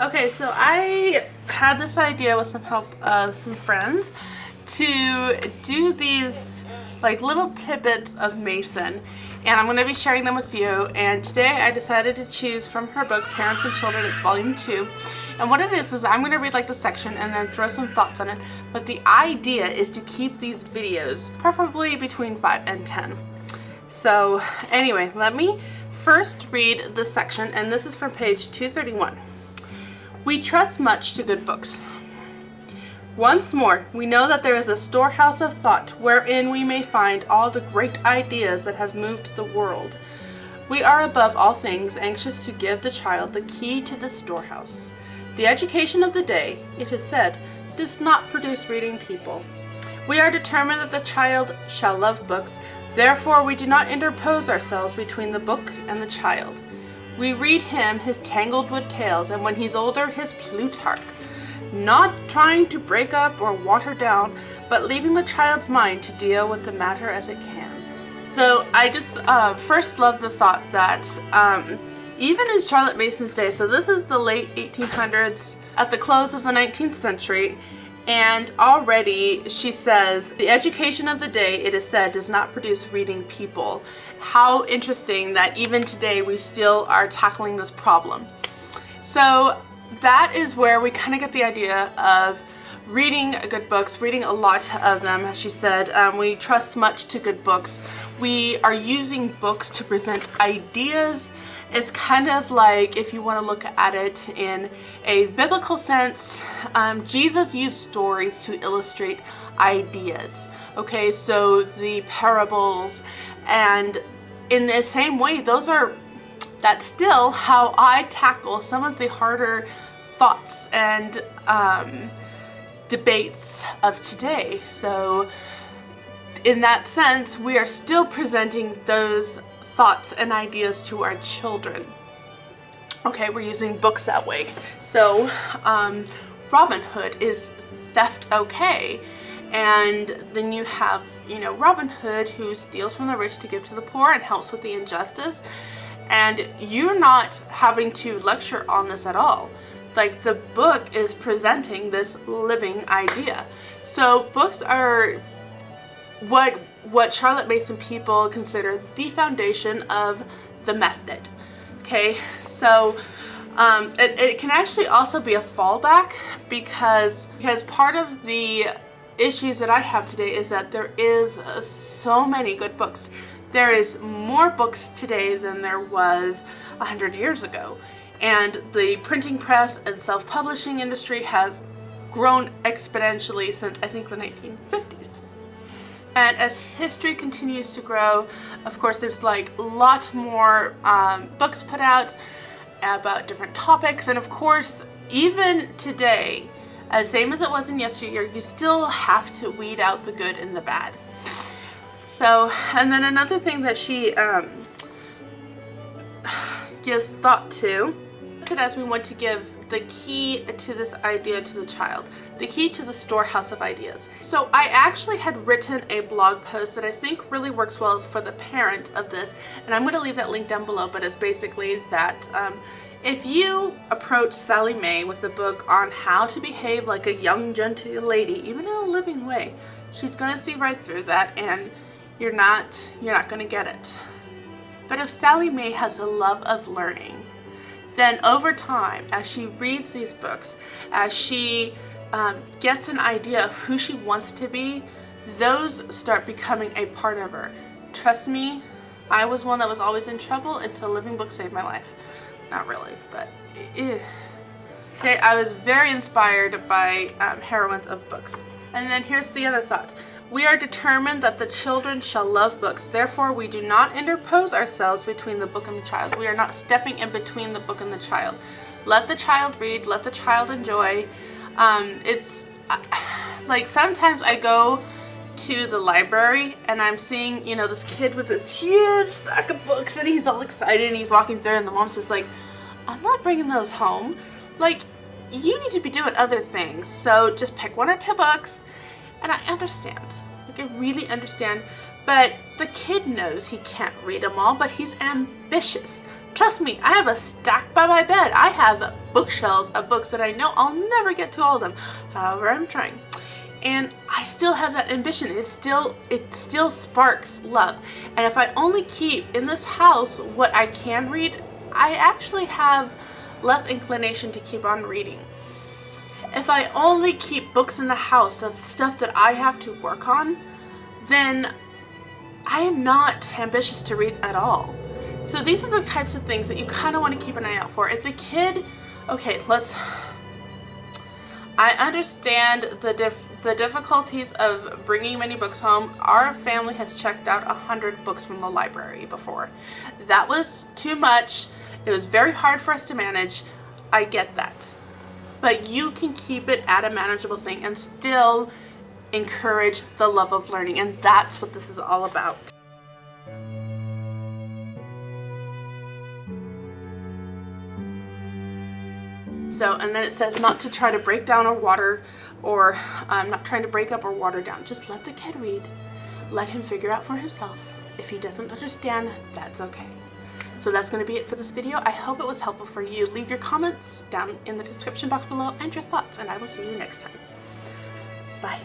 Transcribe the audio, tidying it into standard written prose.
Okay, so I had this idea with some help of some friends to do these like little tidbits of Mason, and I'm going to be sharing them with you. And today I decided to choose from her book Parents and Children. It's volume 2, and what it is I'm going to read like the section and then throw some thoughts on it, but the idea is to keep these videos preferably between 5 and 10. So anyway, let me first read this section, and this is from page 231. We trust much to good books. Once more, we know that there is a storehouse of thought wherein we may find all the great ideas that have moved the world. We are above all things anxious to give the child the key to this storehouse. The education of the day, it is said, does not produce reading people. We are determined that the child shall love books, therefore we do not interpose ourselves between the book and the child. We read him his Tanglewood tales, and when he's older, his Plutarch, not trying to break up or water down, but leaving the child's mind to deal with the matter as it can. So I just first love the thought that even in Charlotte Mason's day, so this is the late 1800s, at the close of the 19th century, and already she says, the education of the day, it is said, does not produce reading people. How interesting that even today we still are tackling this problem. So that is where we kind of get the idea of reading good books, reading a lot of them. As she said, we trust much to good books. We are using books to present ideas. It's kind of like, if you want to look at it in a biblical sense, Jesus used stories to illustrate ideas. Okay, so the parables, and in the same way, that's still how I tackle some of the harder thoughts and debates of today. So in that sense, we are still presenting those thoughts and ideas to our children. Okay, we're using books that way. So Robin Hood, is theft okay? And then you have, Robin Hood, who steals from the rich to give to the poor and helps with the injustice. And you're not having to lecture on this at all. Like, the book is presenting this living idea. So books are what Charlotte Mason people consider the foundation of the method. Okay, so it can actually also be a fallback because part of the issues that I have today is that there is so many good books. There is more books today than there was 100 years ago, and the printing press and self-publishing industry has grown exponentially since I think the 1950s. And as history continues to grow, of course, there's like a lot more books put out about different topics, and of course, even today, as same as it was in yesteryear, you still have to weed out the good and the bad. So, and then another thing that she gives thought to, as we want to give the key to this idea to the child, the key to the storehouse of ideas. So I actually had written a blog post that I think really works well for the parent of this, and I'm going to leave that link down below, but it's basically that if you approach Sally Mae with a book on how to behave like a young, gentle lady, even in a living way, she's going to see right through that, and you're not going to get it. But if Sally Mae has a love of learning, then over time, as she reads these books, as she gets an idea of who she wants to be, those start becoming a part of her. Trust me, I was one that was always in trouble until living books saved my life. Not really, but okay, I was very inspired by heroines of books. And then here's the other thought. We are determined that the children shall love books. Therefore, we do not interpose ourselves between the book and the child. We are not stepping in between the book and the child. Let the child read. Let the child enjoy. It's like sometimes I go to the library and I'm seeing, this kid with this huge stack of books and he's all excited and he's walking through and the mom's just like, I'm not bringing those home. Like, you need to be doing other things. So just pick 1 or 2 books. And I understand. Like, I really understand. But the kid knows he can't read them all, but he's ambitious. Trust me, I have a stack by my bed. I have bookshelves of books that I know I'll never get to all of them. However, I'm trying. And I still have that ambition. It still sparks love. And if I only keep in this house what I can read, I actually have less inclination to keep on reading. If I only keep books in the house of stuff that I have to work on, then I am not ambitious to read at all. So these are the types of things that you kind of want to keep an eye out for. If the kid, okay, I understand the difficulties of bringing many books home. Our family has checked out 100 books from the library before. That was too much. It was very hard for us to manage. I get that. But you can keep it at a manageable thing and still encourage the love of learning, and that's what this is all about. So, and then it says not to try to break down or water, or not trying to break up or water down. Just let the kid read. Let him figure out for himself. If he doesn't understand, that's okay. So that's going to be it for this video. I hope it was helpful for you. Leave your comments down in the description box below and your thoughts, and I will see you next time. Bye.